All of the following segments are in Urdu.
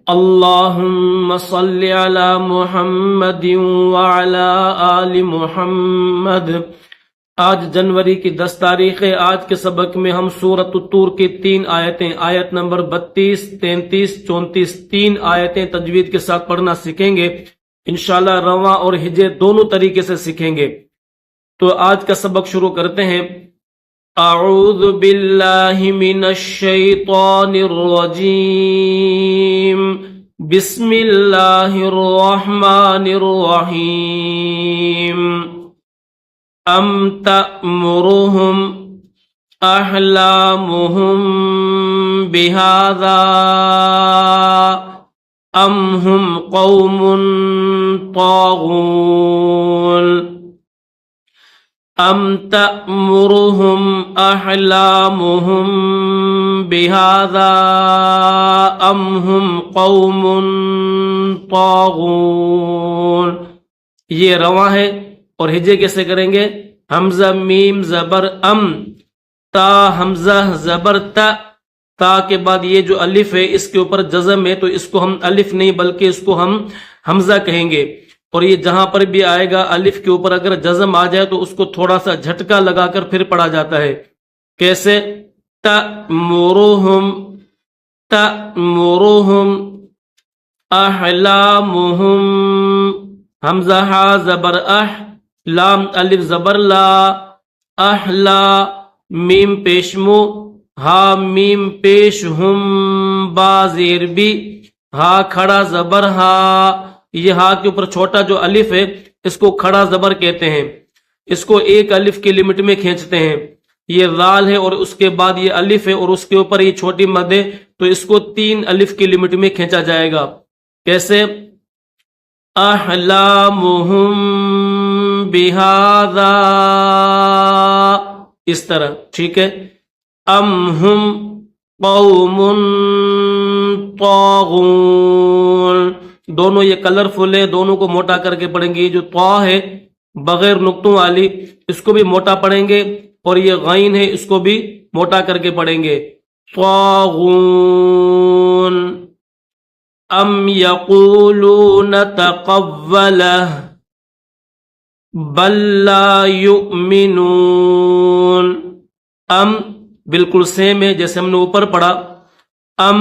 اللہم صلی علی محمد وعلی آل محمد۔ آج جنوری کی 10 تاریخ ہے۔ آج کے سبق میں ہم سورۃ الطور کی 3 آیتیں، آیت نمبر 32، 33، 34، 3 آیتیں تجوید کے ساتھ پڑھنا سیکھیں گے۔ انشاءاللہ رواں اور ہجے دونوں طریقے سے سیکھیں گے۔ تو آج کا سبق شروع کرتے ہیں۔ اعوذ باللہ من الشیطان الرجیم، بسم اللہ الرحمن الرحیم۔ ام تأمرهم احلامهم بہذا ام هم قوم طاغون۔ ام تأمرهم احلامهم بہذا ام هم قوم طاغون۔ یہ رواں ہے۔ اور ہجے کیسے کریں گے؟ حمزہ میم زبر ام، تا حمزہ زبر تا، تا کے بعد یہ جو الف ہے اس کے اوپر جزم ہے، تو اس کو ہم الف نہیں بلکہ اس کو ہم حمزہ کہیں گے۔ اور یہ جہاں پر بھی آئے گا الف کے اوپر اگر جزم آ جائے تو اس کو تھوڑا سا جھٹکا لگا کر پھر پڑھا جاتا ہے۔ کیسے؟ تأمرهم تأمرهم احلامهم، حمزہ ہا زبر اح، لام الف زبر لا، احلا میم پیشمو، ہا میم پیش ہم، با زیر بی، ہا کھڑا زبر ہا۔ یہ ہا کے اوپر چھوٹا جو الف ہے اس کو کھڑا زبر کہتے ہیں۔ اس کو ایک الف کی لمٹ میں کھینچتے ہیں۔ یہ ذال ہے اور اس کے بعد یہ الف ہے اور اس کے اوپر یہ چھوٹی مد ہے، تو اس کو 3 الف کی لمٹ میں کھینچا جائے گا۔ کیسے؟ احلامہم بہذا، اس طرح، ٹھیک ہے۔ ام ہم قوم طاغون، دونوں یہ کلرفل ہے، دونوں کو موٹا کر کے پڑھیں گے۔ یہ جو طا ہے بغیر نقطوں والی اس کو بھی موٹا پڑھیں گے، اور یہ غین ہے اس کو بھی موٹا کر کے پڑھیں گے۔ طاغون۔ ام یقولون تقولہ بل لا یؤمنون۔ ام بالکل سیم ہے جیسے ہم نے اوپر پڑھا۔ ام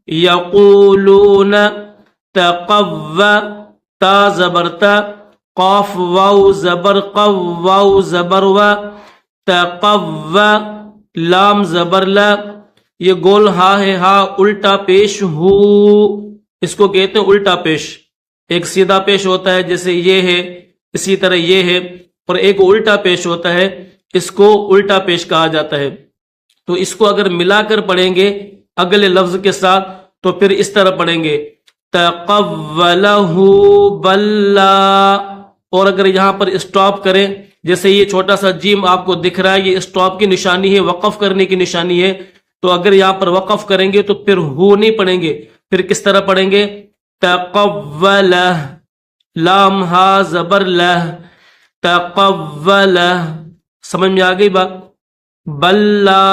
یقولون تقو، تا زبر تا، قاف واو زبر قو، واو زبر و، تقو لام زبر لا، یہ گول ہا ہے، ہا الٹا پیش ہو، اس کو کہتے ہیں الٹا پیش۔ ایک سیدھا پیش ہوتا ہے جیسے یہ ہے، اسی طرح یہ ہے، اور ایک الٹا پیش ہوتا ہے، اس کو الٹا پیش کہا جاتا ہے۔ تو اس کو اگر ملا کر پڑھیں گے اگلے لفظ کے ساتھ تو پھر اس طرح پڑھیں گے، تقولہ بلا۔ اور اگر یہاں پر اسٹاپ کریں، جیسے یہ چھوٹا سا جیم آپ کو دکھ رہا ہے، یہ اسٹاپ کی نشانی ہے، وقف کرنے کی نشانی ہے، تو اگر یہاں پر وقف کریں گے تو پھر ہو نہیں پڑھیں گے، پھر کس طرح پڑھیں گے؟ تقولہ، لام ہا زبر لہ، تقولہ۔ سمجھ میں آ گئی بات؟ بلا،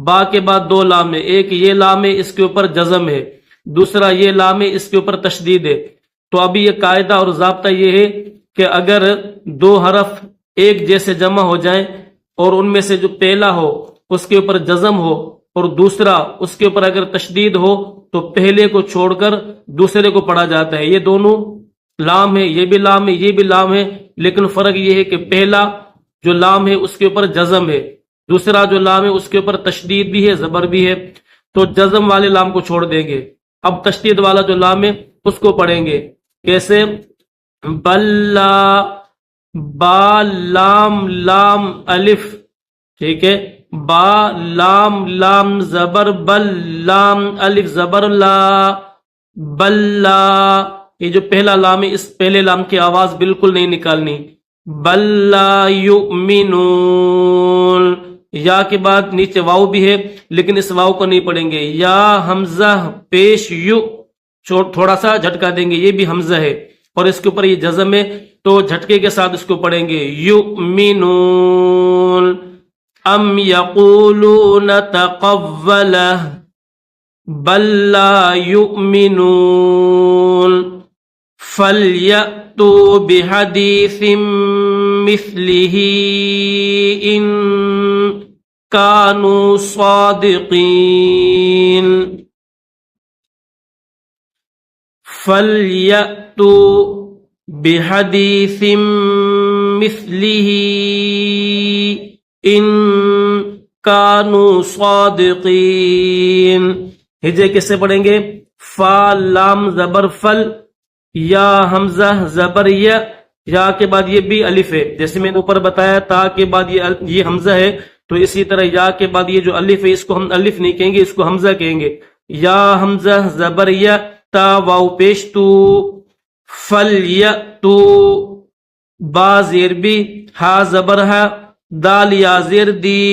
با کے بعد 2 لام ہے، ایک یہ لام ہے اس کے اوپر جزم ہے، دوسرا یہ لام ہے اس کے اوپر تشدید ہے۔ تو ابھی یہ قاعدہ اور ضابطہ یہ ہے کہ اگر 2 حرف ایک جیسے جمع ہو جائیں اور ان میں سے جو پہلا ہو اس کے اوپر جزم ہو اور دوسرا اس کے اوپر اگر تشدید ہو تو پہلے کو چھوڑ کر دوسرے کو پڑھا جاتا ہے۔ یہ دونوں لام ہے، یہ بھی لام ہے، یہ بھی لام ہے، لیکن فرق یہ ہے کہ پہلا جو لام ہے اس کے اوپر جزم ہے، دوسرا جو لام ہے اس کے اوپر تشدید بھی ہے، زبر بھی ہے، تو جزم والے لام کو چھوڑ دیں گے۔ اب تشدید والا جو لام ہے اس کو پڑھیں گے۔ کیسے؟ بلا، با لام لام الف، ٹھیک ہے، با لام لام زبر بل، لام الف زبر لا، بلا۔ یہ جو پہلا لام ہے اس پہلے لام کی آواز بالکل نہیں نکالنی۔ بل لا یؤمنون، یا کے بعد نیچے واو بھی ہے لیکن اس واو کو نہیں پڑھیں گے۔ یا حمزہ پیش یو، تھوڑا سا جھٹکا دیں گے، یہ بھی حمزہ ہے اور اس کے اوپر یہ جزم ہے، تو جھٹکے کے ساتھ اس کو پڑھیں گے یؤمنون۔ ام یقولون تقولہ، بل لا يؤمنون فليأتوا بحديث مثله إن كانوا صادقين فليأتوا بحديث مثله إن كانوا صادقين. ہجے کیسے پڑھیں گے؟ فا لام زبر فل، یا حمزہ زبر یا کے بعد یہ بھی الف ہے، جیسے میں نے اوپر بتایا تا کے بعد یہ حمزہ ہے، تو اسی طرح یا کے بعد یہ جو الف ہے اس کو ہم الف نہیں کہیں گے، اس کو حمزہ کہیں گے. یا حمزہ زبر یا، تا واو پیش تو، فل یا تو، با زیر بھی، ہا زبر ہا، دال یا زیر دی،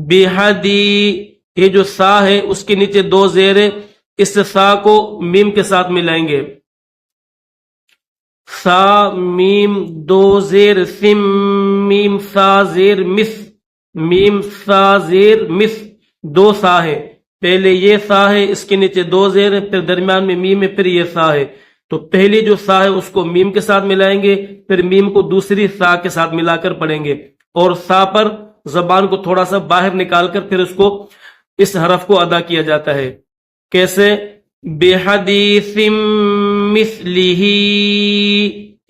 بہدی، یہ جو سا ہے اس کے نیچے دو زیر ہے، اس سا کو میم کے ساتھ ملائیں گے. سا میم دو زیر، سم میم سا زیر مس، میم سا زیر مس، دو سا ہے، پہلے یہ سا ہے اس کے نیچے دو زیر ہے، پھر درمیان میں میم ہے، پھر یہ سا ہے. تو پہلی جو سا ہے اس کو میم کے ساتھ ملائیں گے، پھر میم کو دوسری سا کے ساتھ ملا کر پڑھیں گے، اور سا پر زبان کو تھوڑا سا باہر نکال کر پھر اس کو اس حرف کو ادا کیا جاتا ہے. کیسے؟ بحدیث مثلہ،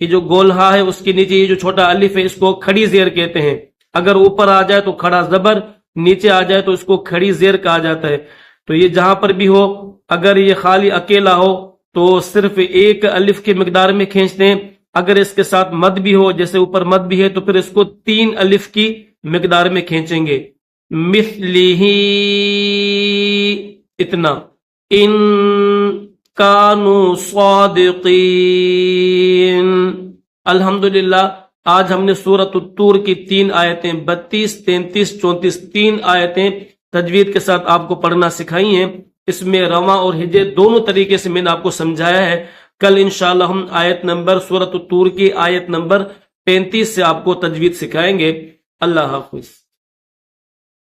یہ جو گول ہا ہے اس کے نیچے یہ جو چھوٹا الف ہے اس کو کھڑی زیر کہتے ہیں. اگر اوپر آ جائے تو کھڑا زبر، نیچے آ جائے تو اس کو کھڑی زیر کہا جاتا ہے. تو یہ جہاں پر بھی ہو، اگر یہ خالی اکیلا ہو تو صرف ایک الف کی مقدار میں کھینچتے ہیں، اگر اس کے ساتھ مد بھی ہو، جیسے اوپر مد بھی ہے، تو پھر اس کو 3 الف کی مقدار میں کھینچیں گے. مثلہ اتنا، ان کانوا صادقین. الحمدللہ آج ہم نے سورۃ الطور کی 3 آیتیں 32، 33، 34 3 آیتیں تجوید کے ساتھ آپ کو پڑھنا سکھائی ہیں. اس میں رواں اور ہجے دونوں طریقے سے میں نے آپ کو سمجھایا ہے. کل انشاءاللہ ہم آیت نمبر سورۃ الطور کی آیت نمبر 35 سے آپ کو تجوید سکھائیں گے. اللہ حافظ.